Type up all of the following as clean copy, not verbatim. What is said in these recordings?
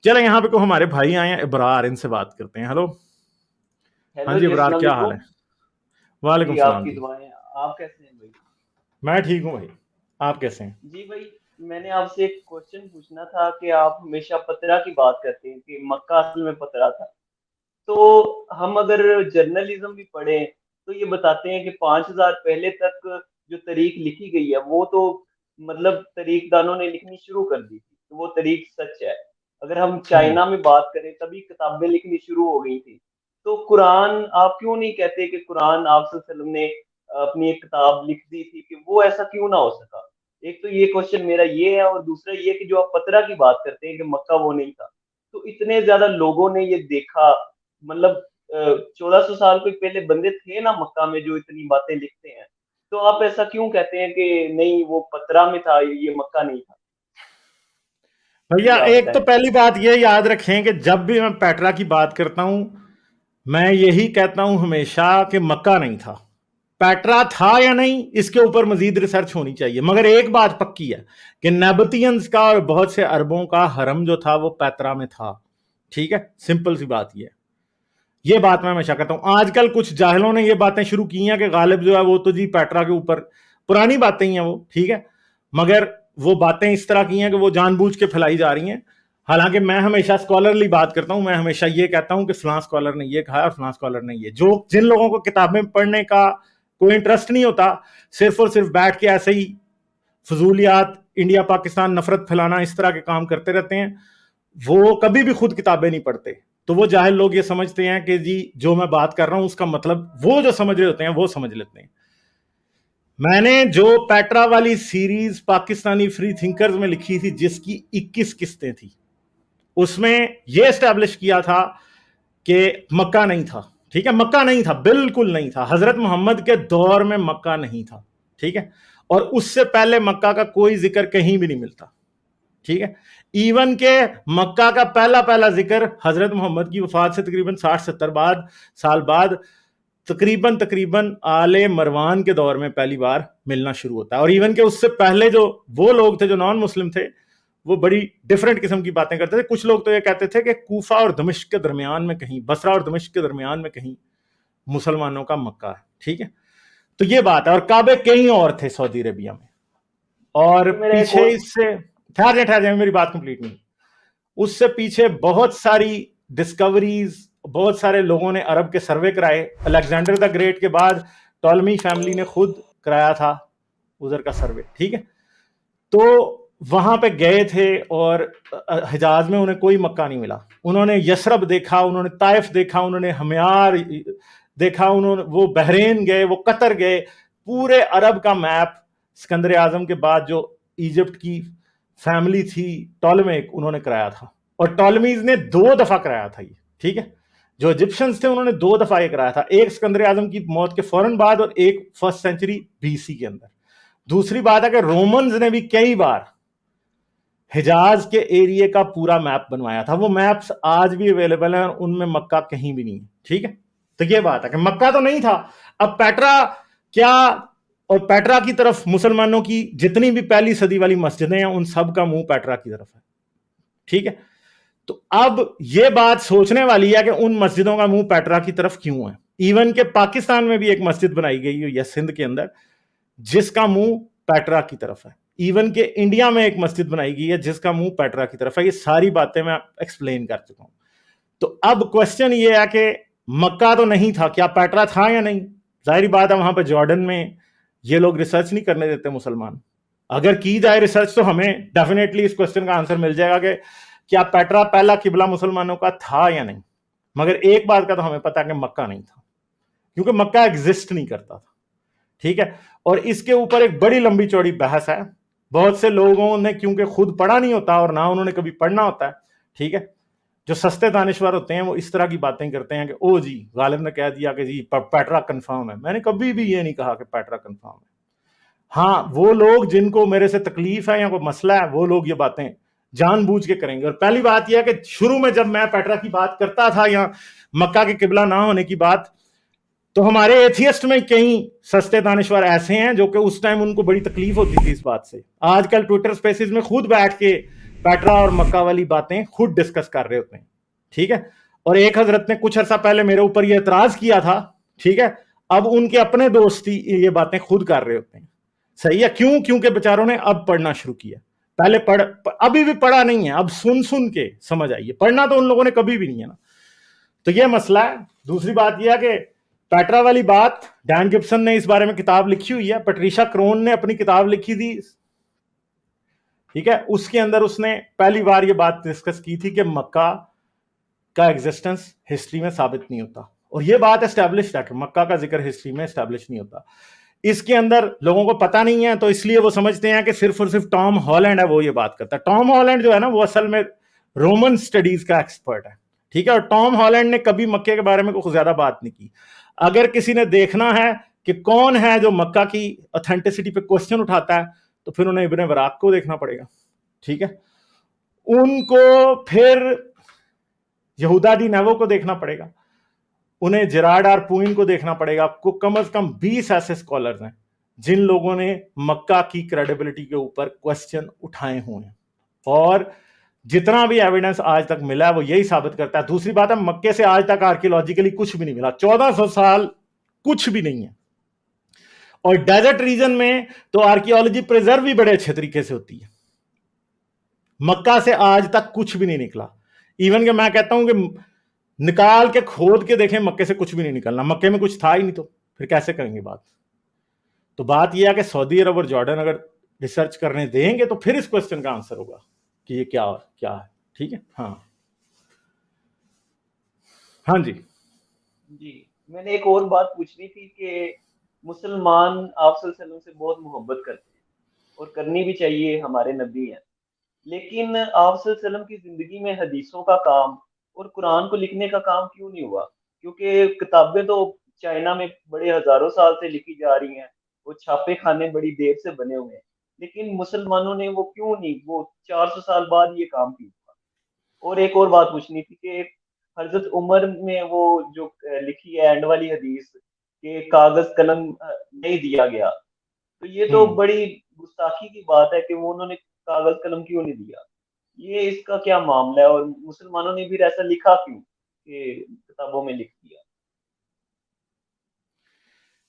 چلیں یہاں پہ کو ہمارے بھائی آئے ہیں ابرار، ان سے بات کرتے ہیں. ہلو. ہاں ہیلو جی جی، ابرار، السلام کیا حال ہے؟ علیکم. وعلیکم جی آپ السلام کی جی. دعائیں. آپ کیسے ہیں بھائی؟ میں ٹھیک ہوں بھائی، آپ کیسے ہیں؟ جی بھائی، میں نے آپ سے ایک کوشچن پوچھنا تھا کہ آپ ہمیشہ پترا کی بات کرتے ہیں کہ مکہ اصل میں پترا تھا. تو ہم اگر جرنلزم بھی پڑھیں تو یہ بتاتے ہیں کہ 5000 پہلے تک جو تاریخ لکھی گئی ہے وہ تو مطلب تاریخ دانوں نے لکھنی شروع کر دی تھی، تو وہ تاریخ سچ ہے. اگر ہم چائنا میں بات کریں تبھی کتابیں لکھنی شروع ہو گئی تھی. تو قرآن آپ کیوں نہیں کہتے کہ قرآن آپ صلی اللہ علیہ وسلم نے اپنی ایک کتاب لکھ دی تھی، کہ وہ ایسا کیوں نہ ہو سکا؟ ایک تو یہ کوشچن میرا یہ ہے، اور دوسرا یہ کہ جو آپ پترا کی بات کرتے ہیں کہ مکہ وہ نہیں تھا، تو اتنے زیادہ لوگوں نے یہ دیکھا، مطلب 1400 سال کوئی پہلے بندے تھے نا مکہ میں جو اتنی باتیں لکھتے ہیں، تو آپ ایسا کیوں کہتے ہیں کہ نہیں وہ پترا میں تھا، یہ مکہ نہیں تھا؟ بھیا جی آپ ایک تو بتائیں. پہلی بات یہ یاد رکھیں کہ جب بھی میں پیٹرا کی بات کرتا ہوں میں یہی کہتا ہوں ہمیشہ کہ مکہ نہیں تھا. پیٹرا تھا یا نہیں اس کے اوپر مزید ریسرچ ہونی چاہیے، مگر ایک بات پکی ہے کہ نیبتینز کا اور بہت سے عربوں کا حرم جو تھا وہ پیترا میں تھا. ٹھیک ہے، سمپل سی بات یہ بات میں ہمیشہ کہتا ہوں. آج کل کچھ جاہلوں نے یہ باتیں شروع کی ہیں کہ غالب جو ہے وہ تو جی پیٹرا کے اوپر، پرانی باتیں ہی ہیں وہ، ٹھیک ہے، مگر وہ باتیں اس طرح کی ہیں کہ وہ جان بوجھ کے پھیلائی جا رہی ہیں. حالانکہ میں ہمیشہ اسکالرلی بات کرتا ہوں، میں ہمیشہ یہ کہتا ہوں کہ فلاں اسکالر نے یہ کہا اور فلاں اسکالر نے یہ. جن لوگوں کو کتابیں پڑھنے کا کوئی انٹرسٹ نہیں ہوتا، صرف اور صرف بیٹھ کے ایسے ہی فضولیات، انڈیا پاکستان نفرت پھیلانا، اس طرح کے کام کرتے رہتے ہیں، وہ کبھی بھی خود کتابیں نہیں پڑھتے. تو وہ جاہل لوگ یہ سمجھتے ہیں کہ جی جو میں بات کر رہا ہوں اس کا مطلب وہ جو سمجھ رہے ہوتے ہیں وہ سمجھ لیتے ہیں. میں نے جو پیٹرا والی سیریز پاکستانی فری تھنکرز میں لکھی تھی جس کی 21 قسطیں تھی، اس میں یہ اسٹیبلش کیا تھا کہ مکہ نہیں تھا. ٹھیک ہے، مکہ نہیں تھا، بالکل نہیں تھا. حضرت محمد کے دور میں مکہ نہیں تھا. ٹھیک ہے، اور اس سے پہلے مکہ کا کوئی ذکر کہیں بھی نہیں ملتا. ٹھیک ہے، ایون کہ مکہ کا پہلا ذکر حضرت محمد کی وفات سے تقریباً 60-70 سال بعد تقریباً آل مروان کے دور میں پہلی بار ملنا شروع ہوتا ہے. اور ایون کہ اس سے پہلے جو وہ لوگ تھے جو نان مسلم تھے وہ بڑی ڈیفرنٹ قسم کی باتیں کرتے تھے. کچھ لوگ تو یہ کہتے تھے کہ کوفہ اور دمشق کے درمیان میں کہیں، بصرہ اور دمشق کے درمیان میں کہیں مسلمانوں کا مکہ ہے. ٹھیک ہے، تو یہ بات ہے. اور کعبے کہیں اور تھے سعودی عربیہ میں. اور تو میرا ایک پیچھے اور اس سے ٹھہر جائیں میری بات کمپلیٹ نہیں. اس سے پیچھے بہت ساری ڈسکوریز، بہت سارے لوگوں نے عرب کے سروے کرائے. الیگزینڈر دا گریٹ کے بعد ٹالمی فیملی نے خود کرایا تھا ادھر کا سروے. ٹھیک ہے، تو وہاں پہ گئے تھے اور حجاز میں انہیں کوئی مکہ نہیں ملا. انہوں نے یثرب دیکھا، انہوں نے طائف دیکھا، انہوں نے ہمیار دیکھا، انہوں نے وہ بحرین گئے، وہ قطر گئے. پورے عرب کا میپ سکندر اعظم کے بعد جو ایجپٹ کی فیملی تھی ٹالمیک، انہوں نے کرایا تھا. اور ٹالمیز نے 2 دفعہ کرایا تھا یہ. ٹھیک ہے، جو ایجپشنز تھے انہوں نے 2 دفعہ یہ کرایا تھا، ایک سکندر اعظم کی موت کے فوراً بعد اور ایک 1 سینچری BC کے اندر. دوسری بات ہے کہ رومنز نے بھی کئی بار حجاز کے ایریے کا پورا میپ بنوایا تھا. وہ میپس آج بھی اویلیبل ہیں اور ان میں مکہ کہیں بھی نہیں ہے. ٹھیک ہے، تو یہ بات ہے کہ مکہ تو نہیں تھا. اب پیٹرا کیا، اور پیٹرا کی طرف مسلمانوں کی جتنی بھی پہلی صدی والی مسجدیں ہیں ان سب کا منہ پیٹرا کی طرف ہے. ٹھیک ہے، تو اب یہ بات سوچنے والی ہے کہ ان مسجدوں کا منہ پیٹرا کی طرف کیوں ہے. ایون کہ پاکستان میں بھی ایک مسجد بنائی گئی ہے یا سندھ کے اندر جس کا منہ پیٹرا کی طرف ہے. ایون کہ انڈیا میں ایک مسجد بنائی گئی ہے جس کا منہ پیٹرا کی طرف ہے. یہ ساری باتیں میں ایکسپلین کر چکا ہوں. تو اب کوسچن یہ ہے کہ مکہ تو نہیں تھا، کیا پیٹرا تھا یا نہیں؟ ظاہری بات ہے وہاں پہ جارڈن میں یہ لوگ ریسرچ نہیں کرنے دیتے مسلمان. اگر کی جائے ریسرچ تو ہمیں ڈیفینیٹلی اس کوسچن کا آنسر مل جائے گا کہ کیا پیٹرا پہلا قبلہ مسلمانوں کا تھا یا نہیں. مگر ایک بات کا تو ہمیں پتا ہے کہ مکہ نہیں تھا، کیونکہ مکہ ایگزسٹ نہیں کرتا تھا. ٹھیک ہے، اور اس کے اوپر ایک بڑی لمبی چوڑی بحث ہے. بہت سے لوگوں نے کیونکہ خود پڑھا نہیں ہوتا اور نہ انہوں نے کبھی پڑھنا ہوتا ہے، ٹھیک ہے، جو سستے دانشور ہوتے ہیں وہ اس طرح کی باتیں کرتے ہیں کہ او جی غالب نے کہہ دیا کہ جی پیٹرا کنفرم ہے. میں نے کبھی بھی یہ نہیں کہا کہ پیٹرا کنفرم ہے. ہاں وہ لوگ جن کو میرے سے تکلیف ہے یا کوئی مسئلہ ہے وہ لوگ یہ باتیں جان بوجھ کے کریں گے. اور پہلی بات یہ ہے کہ شروع میں جب میں پیٹرا کی بات کرتا تھا یا مکہ کے قبلہ نہ ہونے کی بات، تو ہمارے ایتھیسٹ میں کئی سستے دانشور ایسے ہیں جو کہ اس ٹائم ان کو بڑی تکلیف ہوتی تھی اس بات سے، آج کل ٹویٹر اسپیسز میں خود بیٹھ کے پیٹرا اور مکہ والی باتیں خود ڈسکس کر رہے ہوتے ہیں، ٹھیک ہے. اور ایک حضرت نے کچھ عرصہ پہلے میرے اوپر یہ اعتراض کیا تھا، ٹھیک ہے، اب ان کے اپنے دوست ہی یہ باتیں خود کر رہے ہوتے ہیں. صحیح ہے، کیوں؟ کیونکہ بیچاروں نے اب پڑھنا شروع کیا. پہلے ابھی بھی پڑھا نہیں ہے، اب سن کے سمجھ آئیے. پڑھنا تو ان لوگوں نے کبھی بھی نہیں ہے نا. تو یہ مسئلہ ہے. دوسری بات یہ ہے کہ پیٹرا والی بات، ڈین گبسن نے اس بارے میں کتاب لکھی ہوئی ہے، پیٹریشا کرون نے اپنی کتاب لکھی تھی، ٹھیک ہے، اس کے اندر اس نے پہلی بار یہ بات ڈسکس کی تھی کہ مکہ کا ایگزسٹنس ہسٹری میں ثابت نہیں ہوتا، اور یہ بات اسٹیبلشڈ ہے کہ مکہ کا ذکر ہسٹری میں اسٹیبلش نہیں ہوتا. اس کے اندر لوگوں کو پتہ نہیں ہے، تو اس لیے وہ سمجھتے ہیں کہ صرف اور صرف ٹام ہالینڈ ہے وہ یہ بات کرتا ہے. ٹام ہالینڈ جو ہے نا وہ اصل میں رومن سٹڈیز کا ایکسپرٹ ہے، ٹھیک ہے، اور ٹام ہالینڈ نے کبھی مکے کے بارے میں کوئی زیادہ بات نہیں کی. اگر کسی نے دیکھنا ہے کہ کون ہے جو مکہ کی اوتھینٹسٹی پہ کوسچن اٹھاتا ہے تو پھر انہیں ابن وراق کو دیکھنا پڑے گا، ٹھیک ہے. ان کو پھر یہودا دی نیوو کو دیکھنا پڑے گا، انہیں جراڈ آر پوئن کو دیکھنا پڑے گا. آپ کو کم از کم 20 ایسے اسکالرز ہیں جن لوگوں نے مکہ کی کریڈیبلٹی کے اوپر کوسچن اٹھائے ہوئے ہیں، اور جتنا بھی ایویڈنس آج تک ملا ہے وہ یہی ثابت کرتا ہے. دوسری بات ہے، مکے سے آج تک آرکیولوجیکلی کچھ بھی نہیں ملا، 1400 سال کچھ بھی نہیں ہے. اور ڈیزرٹ ریجن میں تو آرکیولوجی پریزرو بھی بڑے اچھے طریقے سے ہوتی ہے. مکہ سے آج تک کچھ بھی نہیں نکلا. ایون کہ میں کہتا ہوں کہ نکال کے کھود کے دیکھیں مکے سے کچھ بھی نہیں نکلنا. مکے میں کچھ تھا ہی نہیں تو پھر کیسے کریں گے بات؟ تو بات یہ ہے کہ سعودی عرب اور جارڈن اگر ریسرچ کرنے دیں گے تو پھر اس کوسچن کا آنسر ہوگا کہ یہ کیا ہے، ٹھیک ہے. ہاں جی میں نے ایک اور بات پوچھنی تھی کہ مسلمان آپ صلی اللہ علیہ وسلم سے بہت محبت کرتے ہیں اور کرنی بھی چاہیے، ہمارے نبی ہیں، لیکن آپ صلی اللہ علیہ وسلم کی زندگی میں حدیثوں کا کام اور قرآن کو لکھنے کا کام کیوں نہیں ہوا؟ کیونکہ کتابیں تو چائنا میں بڑے ہزاروں سال سے لکھی جا رہی ہیں، وہ چھاپے خانے بڑی دیر سے بنے ہوئے ہیں، لیکن مسلمانوں نے وہ کیوں نہیں، وہ 400 سال بعد یہ کام کیوں ہوا؟ اور ایک اور بات پوچھنی تھی کہ حضرت عمر میں وہ جو لکھی ہے اینڈ والی حدیث کہ کاغذ قلم نہیں دیا گیا، تو یہ تو بڑی گستاخی کی بات ہے کہ وہ انہوں نے کاغذ قلم کیوں نہیں دیا. یہ اس کا کیا معاملہ ہے، اور مسلمانوں نے بھی ایسا لکھا کیوں کہ کتابوں میں لکھ دیا؟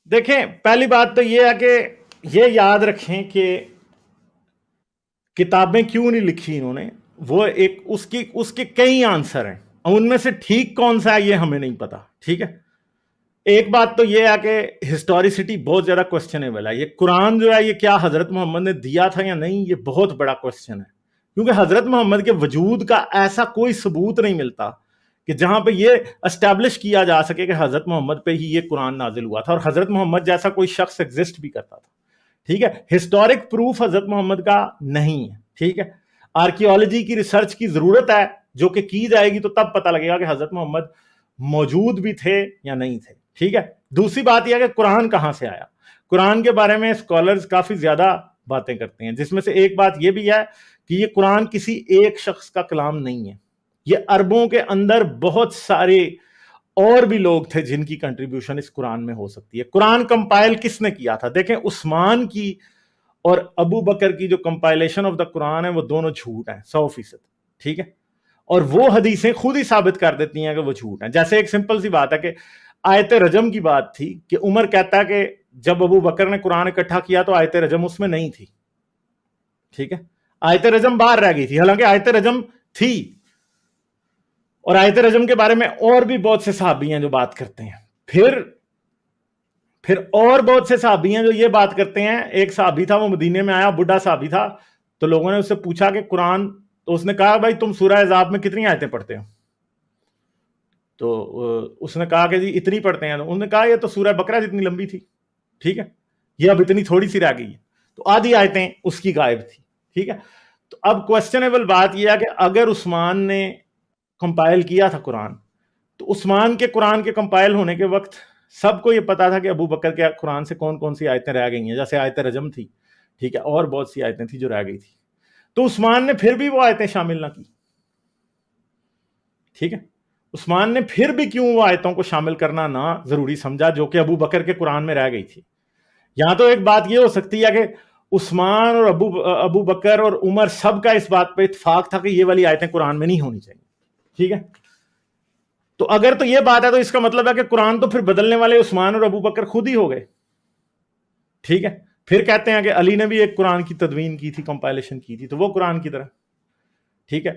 دیکھیں، پہلی بات تو یہ ہے کہ یہ یاد رکھیں کہ کتابیں کیوں نہیں لکھی انہوں نے، وہ ایک اس کے کئی آنسر ہیں، ان میں سے ٹھیک کون سا ہے یہ ہمیں نہیں پتا، ٹھیک ہے. ایک بات تو یہ ہے کہ ہسٹوریسٹی بہت زیادہ کوسچنیبل ہے. یہ قرآن جو ہے یہ کیا حضرت محمد نے دیا تھا یا نہیں، یہ بہت بڑا کوسچن ہے، کیونکہ حضرت محمد کے وجود کا ایسا کوئی ثبوت نہیں ملتا کہ جہاں پہ یہ اسٹیبلش کیا جا سکے کہ حضرت محمد پہ ہی یہ قرآن نازل ہوا تھا، اور حضرت محمد جیسا کوئی شخص ایگزسٹ بھی کرتا تھا، ٹھیک ہے. ہسٹورک پروف حضرت محمد کا نہیں ہے، ٹھیک ہے. آرکیولوجی کی ریسرچ کی ضرورت ہے جو کہ کی جائے گی تو تب پتہ لگے گا کہ حضرت محمد موجود بھی تھے یا نہیں تھے، ٹھیک ہے. دوسری بات یہ ہے کہ قرآن کہاں سے آیا. قرآن کے بارے میں اسکالرز کافی زیادہ باتیں کرتے ہیں، جس میں سے ایک بات یہ بھی ہے کہ یہ قرآن کسی ایک شخص کا کلام نہیں ہے، یہ عربوں کے اندر بہت سارے اور بھی لوگ تھے جن کی کنٹریبیوشن اس قرآن میں ہو سکتی ہے. قرآن کمپائل کس نے کیا تھا؟ دیکھیں، عثمان کی اور ابو بکر کی جو کمپائلیشن آف دا قرآن ہے وہ دونوں جھوٹ ہیں 100%، ٹھیک ہے. اور وہ حدیثیں خود ہی ثابت کر دیتی ہیں کہ وہ جھوٹ ہیں. جیسے ایک سمپل سی بات ہے کہ آیت رجم کی بات تھی کہ عمر کہتا ہے کہ جب ابو بکر نے قرآن اکٹھا کیا تو آیت رجم اس میں نہیں تھی، ٹھیک ہے. آیت رجم باہر رہ گئی تھی، حالانکہ آیت رجم تھی. اور آیت رجم کے بارے میں اور بھی بہت سے صحابی ہیں جو بات کرتے ہیں. پھر اور بہت سے صحابی ہیں جو یہ بات کرتے ہیں. ایک صحابی تھا، وہ مدینے میں آیا، بڈھا صحابی تھا، تو لوگوں نے اس سے پوچھا کہ قرآن، تو اس نے کہا بھائی تم سورہ احزاب میں کتنی آیتیں پڑھتے ہو؟ تو اس نے کہا کہ جی اتنی پڑھتے ہیں. انہوں نے کہا یہ تو سورہ بقرہ جتنی لمبی تھی، ٹھیک ہے، یہ اب اتنی تھوڑی سی رہ گئی ہے. تو آدھی آیتیں اس کی غائب تھی، ٹھیک ہے. تو اب کوسچنیبل بات یہ ہے کہ اگر عثمان نے کمپائل کیا تھا قرآن، تو عثمان کے قرآن کے کمپائل ہونے کے وقت سب کو یہ پتا تھا کہ ابو بکر کے قرآن سے کون کون سی آیتیں رہ گئی ہیں، جیسے آیت رجم تھی، ٹھیک ہے، اور بہت سی آیتیں تھیں جو رہ گئی تھی. تو عثمان نے پھر بھی وہ آیتیں شامل نہ کی، ٹھیک ہے. عثمان نے پھر بھی کیوں وہ آیتوں کو شامل کرنا نہ ضروری سمجھا جو کہ ابو بکر کے قرآن میں رہ گئی تھی؟ یہاں تو ایک بات یہ ہو سکتی ہے کہ عثمان اور ابو بکر اور عمر سب کا اس بات پہ اتفاق تھا کہ یہ والی آیتیں قرآن میں نہیں ہونی چاہیے، ٹھیک ہے؟ تو اگر تو یہ بات ہے تو اس کا مطلب ہے کہ قرآن تو پھر بدلنے والے عثمان اور ابو بکر خود ہی ہو گئے، ٹھیک ہے؟ پھر کہتے ہیں کہ علی نے بھی ایک قرآن کی تدوین کی تھی، کمپائلیشن کی تھی، تو وہ قرآن کی طرح، ٹھیک ہے؟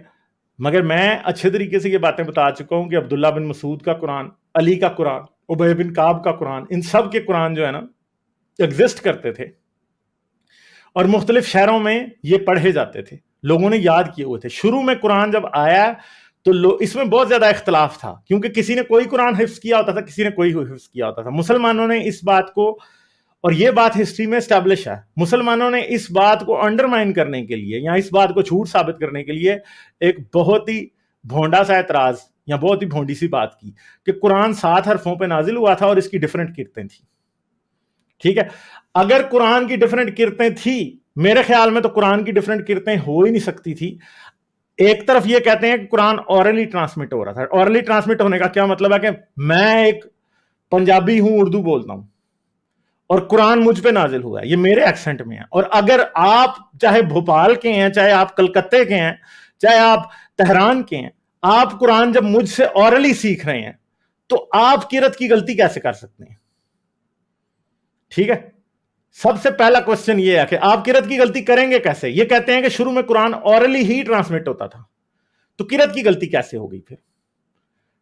مگر میں اچھے طریقے سے یہ باتیں بتا چکا ہوں کہ عبداللہ بن مسعود کا قرآن، علی کا قرآن، ابی بن کعب کا قرآن، ان سب کے قرآن جو ہے نا ایگزسٹ کرتے تھے اور مختلف شہروں میں یہ پڑھے جاتے تھے، لوگوں نے یاد کیے ہوئے تھے۔ شروع میں قرآن جب آیا تو اس میں بہت زیادہ اختلاف تھا، کیونکہ کسی نے کوئی قرآن حفظ کیا ہوتا تھا، کسی نے کوئی حفظ کیا ہوتا تھا۔ مسلمانوں نے اس بات کو، اور یہ بات ہسٹری میں اسٹیبلش ہے، مسلمانوں نے اس بات کو انڈرمائن کرنے کے لیے یا اس بات کو جھوٹ ثابت کرنے کے لیے ایک بہت ہی بھونڈا سا اعتراض یا بہت ہی بھونڈی سی بات کی کہ قرآن 7 حرفوں پہ نازل ہوا تھا اور اس کی ڈیفرنٹ قرتیں تھیں، ٹھیک ہے؟ اگر قرآن کی ڈیفرنٹ قرتیں تھی، میرے خیال میں تو قرآن کی ڈیفرنٹ قرتیں ہو ہی نہیں سکتی تھی۔ ایک طرف یہ کہتے ہیں کہ قرآن اورلی ٹرانسمٹ ہو رہا تھا۔ اورلی ٹرانسمٹ ہونے کا کیا مطلب ہے کہ میں ایک پنجابی ہوں، اردو بولتا ہوں، اور قرآن مجھ پہ نازل ہوا ہے، یہ میرے ایکسنٹ میں ہے، اور اگر آپ چاہے بھوپال کے ہیں، چاہے آپ کلکتے کے ہیں، چاہے آپ تہران کے ہیں، آپ قرآن جب مجھ سے اورلی سیکھ رہے ہیں تو آپ قرت کی غلطی کیسے کر سکتے ہیں؟ ٹھیک ہے؟ سب سے پہلا کوسچن یہ ہے کہ آپ قرت کی غلطی کریں گے کیسے؟ یہ کہتے ہیں کہ شروع میں قرآن اورلی ہی ٹرانسمٹ ہوتا تھا، تو قرت کی غلطی کیسے ہو گئی پھر؟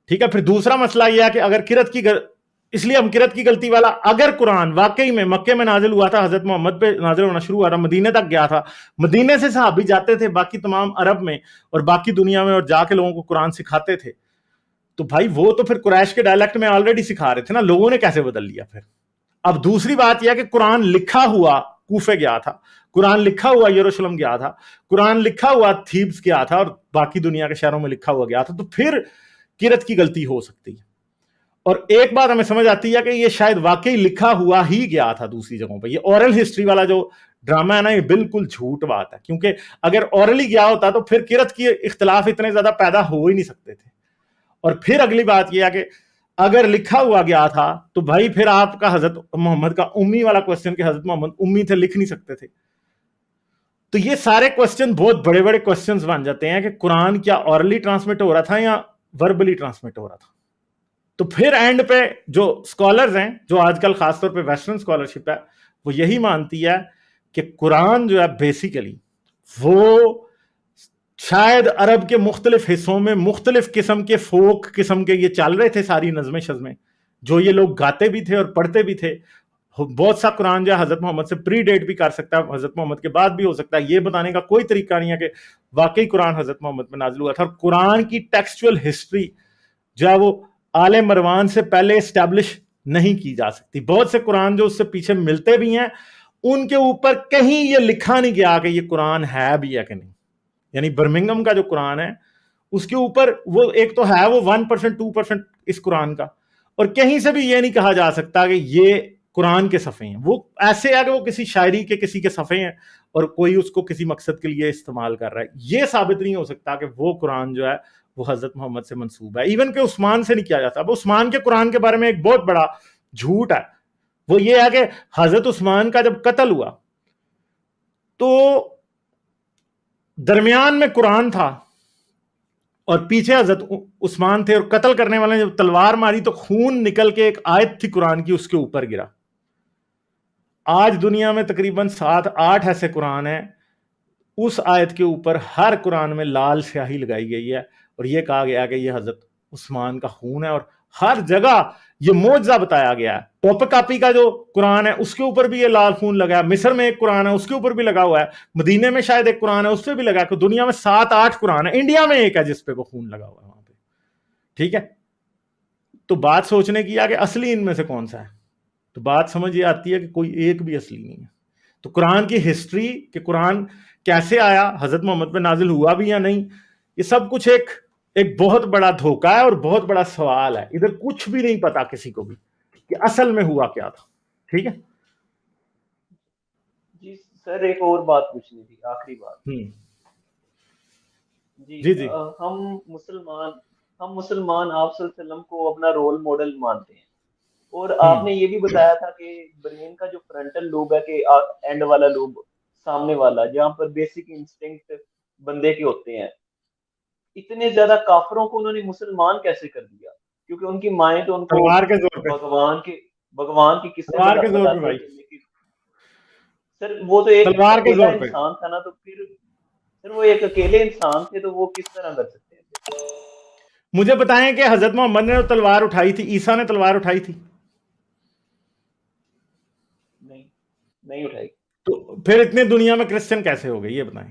ٹھیک ہے؟ پھر دوسرا مسئلہ یہ ہے کہ اگر قرت کی اس لیے ہم قرت کی غلطی والا، اگر قرآن واقعی میں مکے میں نازل ہوا تھا، حضرت محمد پہ نازل ہونا شروع ہوا تھا، مدینے تک گیا تھا، مدینے سے صحابی جاتے تھے باقی تمام عرب میں اور باقی دنیا میں اور جا کے لوگوں کو قرآن سکھاتے تھے، تو بھائی وہ تو پھر قریش کے ڈائلیکٹ میں آلریڈی سکھا رہے تھے نا، لوگوں نے کیسے بدل لیا پھر؟ اب دوسری بات یہ ہے کہ قرآن لکھا ہوا کوفے گیا تھا، قرآن لکھا ہوا یروشلم گیا تھا، قرآن لکھا ہوا تھیبس گیا تھا اور باقی دنیا کے شہروں میں لکھا ہوا گیا تھا، تو پھر قرت کی غلطی ہو سکتی ہے۔ اور ایک بات ہمیں سمجھ آتی ہے کہ یہ شاید واقعی لکھا ہوا ہی گیا تھا دوسری جگہوں پہ۔ یہ اورل ہسٹری والا جو ڈرامہ ہے نا، یہ بالکل جھوٹ بات ہے، کیونکہ اگر اورلی گیا ہوتا تو پھر قرت کی اختلاف اتنے زیادہ پیدا ہو ہی نہیں سکتے تھے۔ اور پھر اگلی بات یہ ہے کہ اگر لکھا ہوا گیا تھا تو بھائی پھر آپ کا حضرت محمد کا امی والا کوسچن کہ حضرت محمد امی تھے، لکھ نہیں سکتے تھے، تو یہ سارے کوسچن بہت بڑے بڑے کوسچنز بن جاتے ہیں کہ قرآن کیا اورلی ٹرانسمٹ ہو رہا تھا یا وربلی ٹرانسمٹ ہو رہا تھا۔ تو پھر اینڈ پہ جو اسکالرز ہیں، جو آج کل خاص طور پہ ویسٹرن اسکالرشپ ہے، وہ یہی مانتی ہے کہ قرآن جو ہے بیسیکلی وہ شاید عرب کے مختلف حصوں میں مختلف قسم کے فوک قسم کے یہ چل رہے تھے، ساری نظمیں شزمیں جو یہ لوگ گاتے بھی تھے اور پڑھتے بھی تھے۔ بہت سا قرآن جو ہے حضرت محمد سے پری ڈیٹ بھی کر سکتا ہے، حضرت محمد کے بعد بھی ہو سکتا ہے، یہ بتانے کا کوئی طریقہ نہیں ہے کہ واقعی قرآن حضرت محمد میں نازل ہوا تھا۔ اور قرآن کی ٹیکسچوئل ہسٹری جو ہے وہ آل مروان سے پہلے اسٹیبلش نہیں کی جا سکتی۔ بہت سے قرآن جو اس سے پیچھے ملتے بھی ہیں، ان کے اوپر کہیں یہ لکھا نہیں گیا کہ یہ قرآن ہے بھی ہے کہ نہیں۔ یعنی برمنگم کا جو قرآن ہے اس کے اوپر وہ ایک تو ہے وہ 1% 2% اس قرآن کا، اور کہیں سے بھی یہ نہیں کہا جا سکتا کہ یہ قرآن کے صفحے ہیں۔ وہ ایسے ہے کہ وہ کسی شاعری کے کسی کے صفحے ہیں اور کوئی اس کو کسی مقصد کے لیے استعمال کر رہا ہے۔ یہ ثابت نہیں ہو سکتا کہ وہ قرآن جو ہے وہ حضرت محمد سے منسوب ہے، ایون کہ عثمان سے نہیں کیا جاتا۔ اب عثمان کے قرآن کے بارے میں ایک بہت بڑا جھوٹ ہے، وہ یہ ہے کہ حضرت عثمان کا جب قتل ہوا تو درمیان میں قرآن تھا اور پیچھے حضرت عثمان تھے، اور قتل کرنے والے نے جب تلوار ماری تو خون نکل کے ایک آیت تھی قرآن کی اس کے اوپر گرا۔ آج دنیا میں تقریباً 7-8 ایسے قرآن ہیں، اس آیت کے اوپر ہر قرآن میں لال سیاہی لگائی گئی ہے اور یہ کہا گیا کہ یہ حضرت عثمان کا خون ہے، اور ہر جگہ یہ معجزہ بتایا گیا ہے۔ ٹوپک کاپی کا جو قرآن ہے اس کے اوپر بھی یہ لال خون لگا ہے، مصر میں ایک قرآن ہے اس کے اوپر بھی لگا ہوا ہے، مدینے میں شاید ایک قرآن ہے اس پہ بھی لگا ہے، کہ دنیا میں 7-8 قرآن ہے، انڈیا میں ایک ہے جس پہ وہ خون لگا ہوا ہے وہاں پہ، ٹھیک ہے؟ تو بات سوچنے کی ہے کہ اصلی ان میں سے کون سا ہے، تو بات سمجھ یہ آتی ہے کہ کوئی ایک بھی اصلی نہیں ہے۔ تو قرآن کی ہسٹری کہ قرآن کیسے آیا، حضرت محمد پہ نازل ہوا بھی یا نہیں، یہ سب کچھ ایک بہت بڑا دھوکہ ہے اور بہت بڑا سوال ہے۔ ادھر کچھ بھی نہیں پتا کسی کو بھی کہ اصل میں ہوا کیا تھا، ٹھیک ہے؟ جی سر، ایک اور بات پوچھنی تھی، آخری بات۔ جی جی جی ہم مسلمان ہم مسلمان آپ صلی اللہ علیہ وسلم کو اپنا رول ماڈل مانتے ہیں، اور آپ نے یہ بھی بتایا تھا کہ برین کا جو فرنٹل لوب ہے، کہ اینڈ والا لوب، سامنے والا، جہاں پر بیسک انسٹنکٹ بندے کے ہوتے ہیں، اتنے زیادہ کافروں کو انہوں نے مسلمان کیسے کر دیا؟ کیونکہ ان کی مائیں تو ان کو تلوار کے زور پہ، بھگوان کے قصے تلوار کے زور پہ بتاتے بھائی، تھے، لیکن سر وہ تو ایک تلوار کے اکیلا زور پہ. انسان تھا نا، تو پھر سر وہ ایک اکیلے انسان تھے، تو وہ کس طرح کر سکتے ہیں پھر؟ مجھے بتائیں کہ حضرت محمد نے تلوار اٹھائی تھی، عیسیٰ نے تلوار اٹھائی تھی؟ نہیں، نہیں اٹھائی۔ تو پھر اتنی دنیا میں کرسچن کیسے ہو گئے یہ بتائیں؟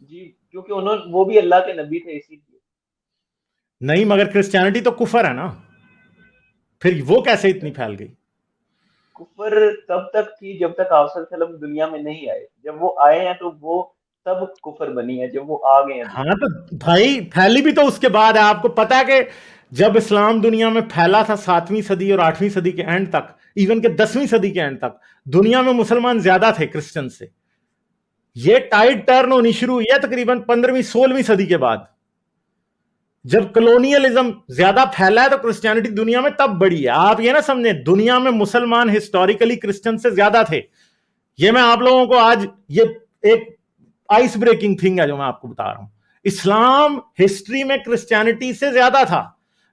جی کیونکہ وہ بھی اللہ کے نبی تھے، اسی لیے۔ نہیں، مگر کرسچینٹی تو کفر ہے نا، پھر وہ کیسے اتنی پھیل گئی؟ کفر تب تک تھی جب تک آپ صلی اللہ علیہ وسلم دنیا میں نہیں آئے، جب وہ آئے ہیں تو وہ تب کفر بنی ہے، جب وہ آ گئے ہیں ہاں دنیا تو بھائی پھیلی بھی تو اس کے بعد ہے. آپ کو پتا ہے کہ جب اسلام دنیا میں پھیلا تھا 7ویں صدی اور 8ویں صدی کے اینڈ تک، ایون کہ 10ویں صدی کے اینڈ تک دنیا میں مسلمان زیادہ تھے کرسچن سے. یہ ٹائڈ ٹرن ہونی شروع ہوئی ہے تقریباً 15ویں 16ویں صدی کے بعد. جب کلونیلزم زیادہ پھیلا ہے تو کرسچینٹی دنیا میں تب بڑی ہے. آپ یہ نہ سمجھیں دنیا میں مسلمان ہسٹوریکلی کرسچن سے زیادہ تھے. یہ میں آپ لوگوں کو آج یہ ایک آئس بریکنگ تھنگ ہے جو میں آپ کو بتا رہا ہوں. اسلام ہسٹری میں کرسچینٹی سے زیادہ تھا.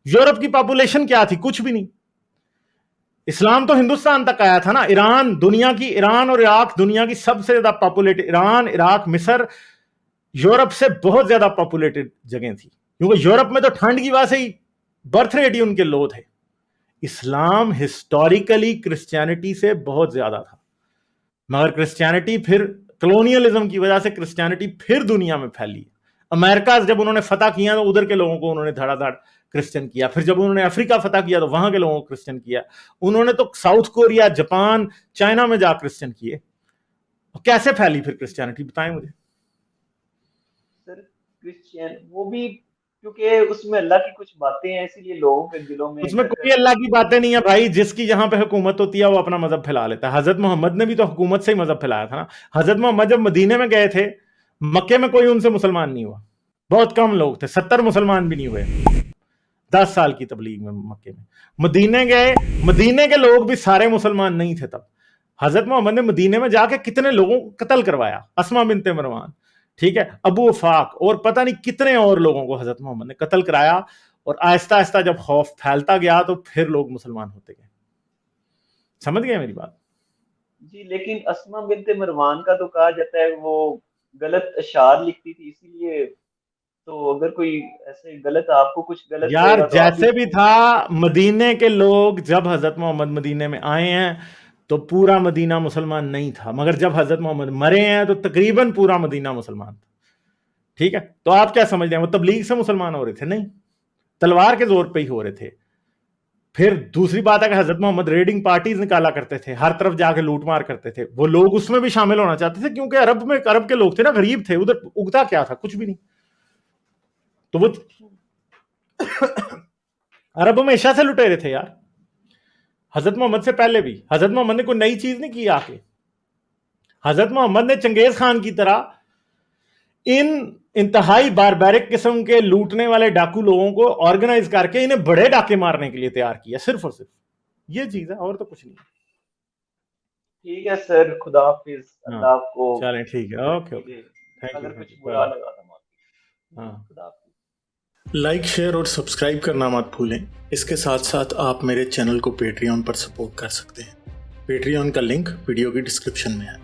یورپ کی پاپولیشن کیا تھی؟ کچھ بھی نہیں. اسلام تو ہندوستان تک آیا تھا نا. ایران اور عراق دنیا کی سب سے زیادہ پاپولیٹڈ، ایران، عراق، مصر یورپ سے بہت زیادہ پاپولیٹڈ جگہ تھی، کیونکہ یورپ میں تو ٹھنڈ کی وجہ سے ہی برتھ ریٹ ہی ان کے لو تھے. اسلام ہسٹوریکلی کرسچینٹی سے بہت زیادہ تھا، مگر کرسچینٹی پھر کلونیلزم کی وجہ سے کرسچینٹی پھر دنیا میں پھیلی. امریکہ جب انہوں نے فتح کیا تو ادھر کے لوگوں کو انہوں نے دھڑا دھڑ کرسچن کیا. پھر جب انہوں نے افریقہ فتح کیا تو وہاں کے لوگوں کو کرسچن کیا. انہوں نے تو ساؤتھ کوریا، جاپان، چائنا میں جا کرسچن کیے. کیسے پھیلی پھر کرسچینٹی بتائیں مجھے. سر کرسچین وہ بھی کیونکہ اس میں اللہ کی کچھ باتیں ہیں، اسی لیے لوگوں کے دلوں میں اس میں کوئی اللہ کی باتیں نہیں ہے بھائی. جس کی جہاں پہ حکومت ہوتی ہے وہ اپنا مذہب پھیلا لیتا ہے. حضرت محمد نے بھی تو حکومت سے ہی مذہب پھیلایا تھا نا. حضرت محمد جب مدینے میں گئے تھے، مکے میں کوئی ان سے مسلمان نہیں ہوا. بہت کم لوگ تھے، 70 مسلمان بھی نہیں ہوئے 10 سال کی تبلیغ میں مکے میں. مدینے گئے، مدینے کے لوگ بھی سارے مسلمان نہیں تھے تب. حضرت محمد نے مدینے میں جا کے کتنے لوگوں کو قتل کروایا. اسما بنت مروان، ٹھیک ہے، ابو وفاق اور پتہ نہیں کتنے اور لوگوں کو حضرت محمد نے قتل کرایا. اور آہستہ آہستہ جب خوف پھیلتا گیا تو پھر لوگ مسلمان ہوتے گئے. سمجھ گئے میری بات؟ جی لیکن اسما بنت مروان کا تو کہا جاتا ہے وہ غلط اشعار لکھتی تھی، اسی لیے تو اگر کوئی ایسے غلط آپ کو کچھ غلط یار لگے گا تو آپ جیسے بھی تھا، مدینے کے لوگ جب حضرت محمد مدینے میں آئے ہیں تو پورا مدینہ مسلمان نہیں تھا، مگر جب حضرت محمد مرے ہیں تو تقریباً پورا مدینہ مسلمان تھا. ٹھیک ہے، تو آپ کیا سمجھتے ہیں وہ تبلیغ سے مسلمان ہو رہے تھے؟ نہیں، تلوار کے زور پہ ہی ہو رہے تھے. پھر دوسری بات ہے کہ حضرت محمد ریڈنگ پارٹیز نکالا کرتے تھے، ہر طرف جا کے لوٹ مار کرتے تھے. وہ لوگ اس میں بھی شامل ہونا چاہتے تھے کیونکہ عرب کے لوگ تھے نا، غریب تھے، ادھر اگتا کیا تھا؟ کچھ بھی نہیں. تو وہ عرب ہمیشہ سے لٹیرے تھے یار. حضرت محمد سے پہلے بھی حضرت محمد نے کوئی نئی چیز نہیں کی. آ کے حضرت محمد نے چنگیز خان کی طرح ان انتہائی باربیرک قسم کے لوٹنے والے ڈاکو لوگوں کو آرگنائز کر کے انہیں بڑے ڈاکے مارنے کے لیے تیار کیا، صرف اور صرف یہ چیز ہے، اور تو کچھ نہیں. ٹھیک ہے سر، خدا حافظ. اللہ آپ کو چلیں ٹھیک ہے، اوکے اوکے، اگر کچھ برا لگا تو معافی. خدا حافظ. لائک، شیئر اور سبسکرائب کرنا مت بھولیں. اس کے ساتھ ساتھ آپ میرے چینل کو پیٹریون پر سپورٹ کر سکتے ہیں. پیٹریون کا لنک ویڈیو کی ڈسکرپشن میں ہے.